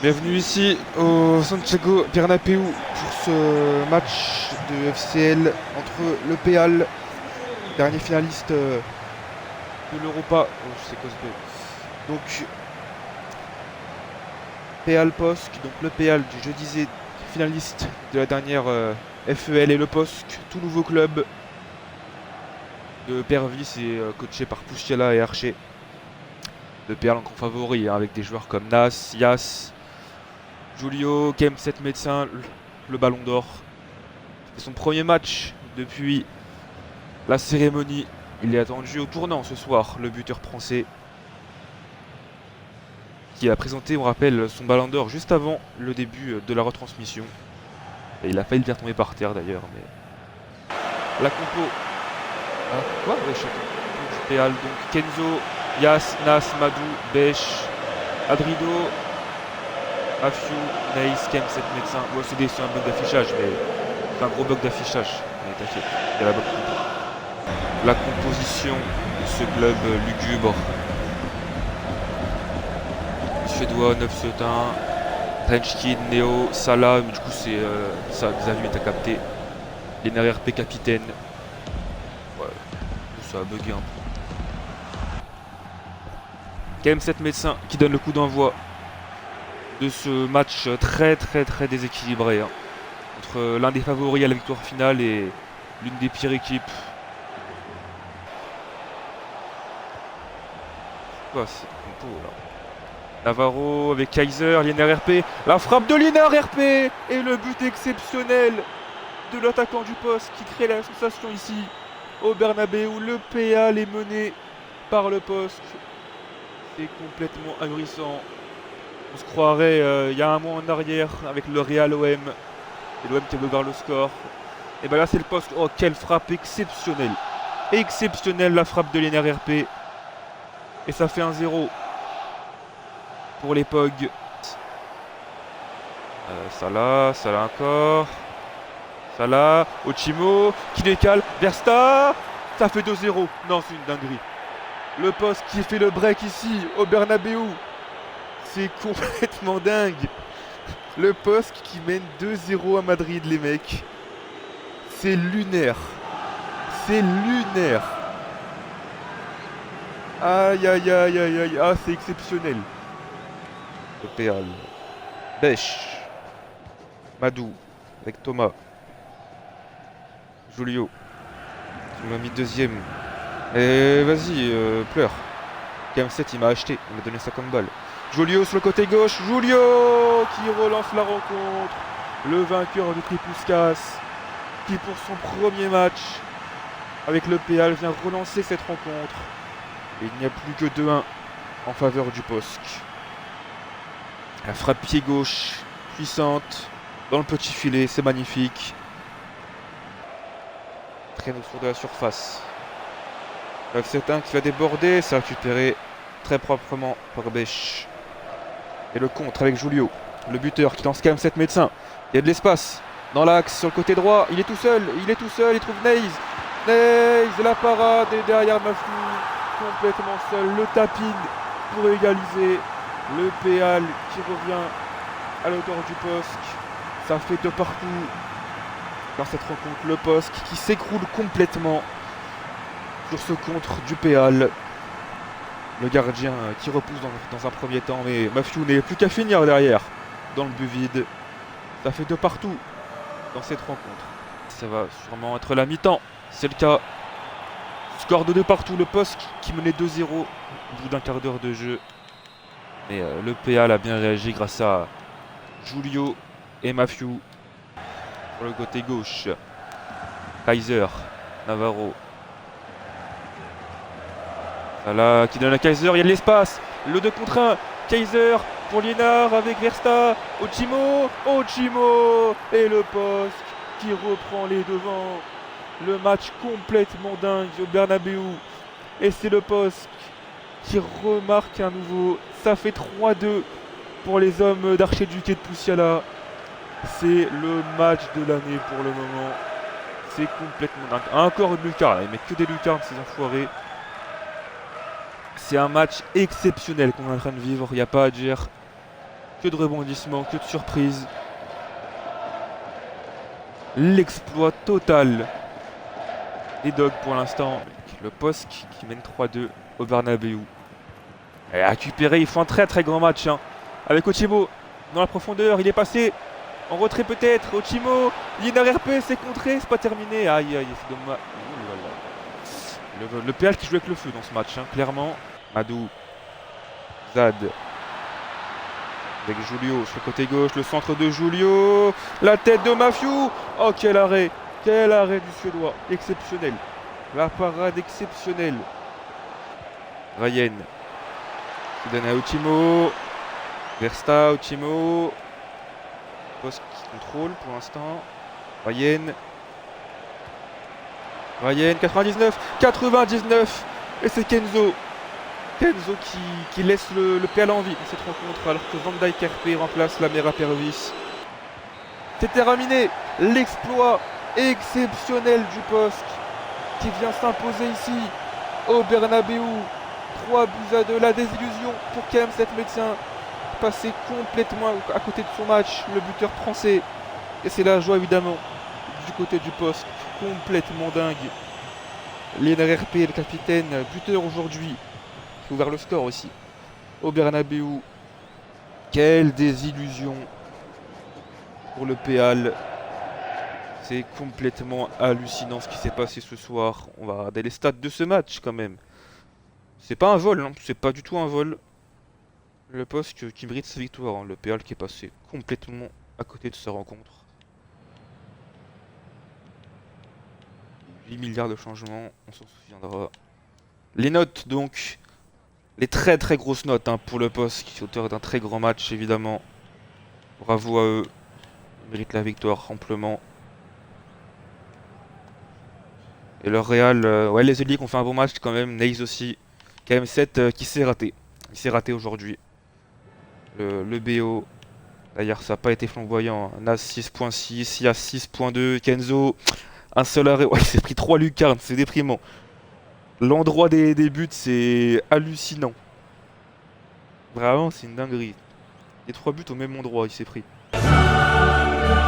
Bienvenue ici au Santiago Bernabéu pour ce match de FCL entre le PAL, dernier finaliste de l'Europa. Oh, je sais quoi ce peu. Donc PAL POSC, donc le PAL, je disais finaliste de la dernière FEL et le POSC, tout nouveau club de Pervis et coaché par Poustiala et Archer. Le PAL encore favori hein, avec des joueurs comme Nas, Yas, Julio, KM7 médecin, le ballon d'or. C'est son premier match depuis la cérémonie. Il est attendu au tournant ce soir, le buteur français qui a présenté, on rappelle, son ballon d'or juste avant le début de la retransmission. Et il a failli bien tomber par terre d'ailleurs, mais... La compo... Ah, quoi ouais, du PAL, donc Kenzo, Yas, Nas, Madou, Bech, Adrido, Afiou, Naïs, KM7 médecin. Bon, c'est un bug d'affichage, mais c'est un gros bug d'affichage. Mais t'inquiète, il y a la bonne compo. La composition de ce club lugubre. Suédois, 9 Setin, Trenchkin, Neo, Salah, mais du coup c'est ça, Xavier t'as capté. Les RP capitaine. Ouais, ça a bugué un peu. KM7 médecin qui donne le coup d'envoi de ce match très déséquilibré. Hein, entre l'un des favoris à la victoire finale et l'une des pires équipes. Quoi cette compo là? Navarro avec Kaiser, Liénard RP, la frappe de Liénard RP et le but exceptionnel de l'attaquant du poste qui crée la sensation ici au Bernabéu. Le PAL est mené par le poste. C'est complètement ahurissant. On se croirait il y a un mois en arrière avec le Real OM et l'OM qui a ouvert le score. Et ben là c'est le poste. Oh quelle frappe exceptionnelle. Exceptionnelle la frappe de Liénard RP. Et ça fait 1-0. Pour les POG. Salah encore. Salah, Ochimo, qui décale, Versta. Ça fait 2-0. Non, c'est une dinguerie. Le poste qui fait le break ici, au Bernabéu. C'est complètement dingue. Le poste qui mène 2-0 à Madrid, les mecs. C'est lunaire. C'est lunaire. Aïe, aïe, aïe, aïe, aïe. Ah, c'est exceptionnel. Le PAL. Bech. Madou. Avec Thomas. Julio. Qui m'a mis deuxième. Et vas-y, pleure. KM7 il m'a acheté. Il m'a donné ça comme balle. Julio sur le côté gauche. Julio qui relance la rencontre. Le vainqueur du Tripuscas. Qui pour son premier match avec le PAL vient relancer cette rencontre. Et il n'y a plus que 2-1 en faveur du POSC. La frappe pied gauche, puissante, dans le petit filet, c'est magnifique. Traîne autour de la surface. C'est un qui va déborder, c'est récupéré très proprement par Bech. Et le contre avec Julio, le buteur qui lance quand même 7 médecins. Il y a de l'espace dans l'axe, sur le côté droit, il est tout seul, il trouve Naïs. Naïs, la parade et derrière Mafou, complètement seul, le tapin pour égaliser. Le PAL qui revient à l'auteur du POSC. Ça fait de partout dans cette rencontre. Le POSC qui s'écroule complètement sur ce contre du PAL. Le gardien qui repousse dans un premier temps. Mais Mafiou n'est plus qu'à finir derrière. Dans le but vide. Ça fait de partout dans cette rencontre. Ça va sûrement être la mi-temps. C'est le cas. Score de partout. Le POSC qui menait 2-0 au bout d'un quart d'heure de jeu. Mais le PAL a bien réagi grâce à Julio et Mafiou. Sur le côté gauche. Kaiser, Navarro. Voilà, qui donne à Kaiser, il y a de l'espace. Le 2 contre 1. Kaiser pour Liénard avec Versta. Ochimo et le poste qui reprend les devants. Le match complètement dingue au Bernabéu. Et c'est le poste qui remarque à nouveau. Ça fait 3-2 pour les hommes d'Archer Duquet de Poussiala. C'est le match de l'année pour le moment. C'est complètement dingue. Encore une lucarne, il met que des lucarnes ces enfoirés. C'est un match exceptionnel qu'on est en train de vivre, il n'y a pas à dire. Que de rebondissements, que de surprises. L'exploit total des Dogs pour l'instant. Le POSC qui mène 3-2 au Bernabéu. Et récupéré, ils font un très très grand match. Hein. Avec Ochimo dans la profondeur, il est passé en retrait peut-être. Ochimo, Liénard RP, c'est contré, c'est pas terminé. Aïe aïe, c'est dommage. Ouh là là. Le PL qui joue avec le feu dans ce match, hein, clairement. Madou, Zad. Avec Julio sur le côté gauche, le centre de Julio. La tête de Mafiou. Oh quel arrêt du Suédois. Exceptionnel. La parade exceptionnelle. Ryan qui donne à Ochimo. Versta, Ochimo. Post qui contrôle pour l'instant. Ryan. 99. Et c'est Kenzo. Kenzo qui laisse le PL en vie dans cette rencontre alors que Van Dijk RP remplace la Mera Pervis. C'est terminé. L'exploit exceptionnel du POSC qui vient s'imposer ici au Bernabéu. 3-2. La désillusion pour KM7 Médecin. Passé complètement à côté de son match, le buteur français. Et c'est la joie évidemment du côté du POSC. Complètement dingue. Liénard RP, le capitaine, buteur aujourd'hui. Qui a ouvert le score aussi. Au Bernabéu. Quelle désillusion pour le PAL. C'est complètement hallucinant ce qui s'est passé ce soir. On va regarder les stats de ce match quand même. C'est pas un vol, hein. C'est pas du tout un vol. Le POSC qui mérite sa victoire, hein. Le PAL qui est passé complètement à côté de sa rencontre. 8 milliards de changements, on s'en souviendra. Les notes donc. Les très très grosses notes hein, pour le POSC, qui est auteur d'un très grand match évidemment. Bravo à eux. Ils méritent la victoire amplement. Et le Real, ouais les Élites ont fait un bon match quand même. Naze aussi. KM7 qui s'est raté. Il s'est raté aujourd'hui. Le BO. D'ailleurs ça n'a pas été flamboyant. Nas 6.6, Yas 6.2, Kenzo. Un seul arrêt. Ouais, il s'est pris 3 lucarnes, c'est déprimant. L'endroit des buts, c'est hallucinant. Vraiment, c'est une dinguerie. Les 3 buts au même endroit, il s'est pris.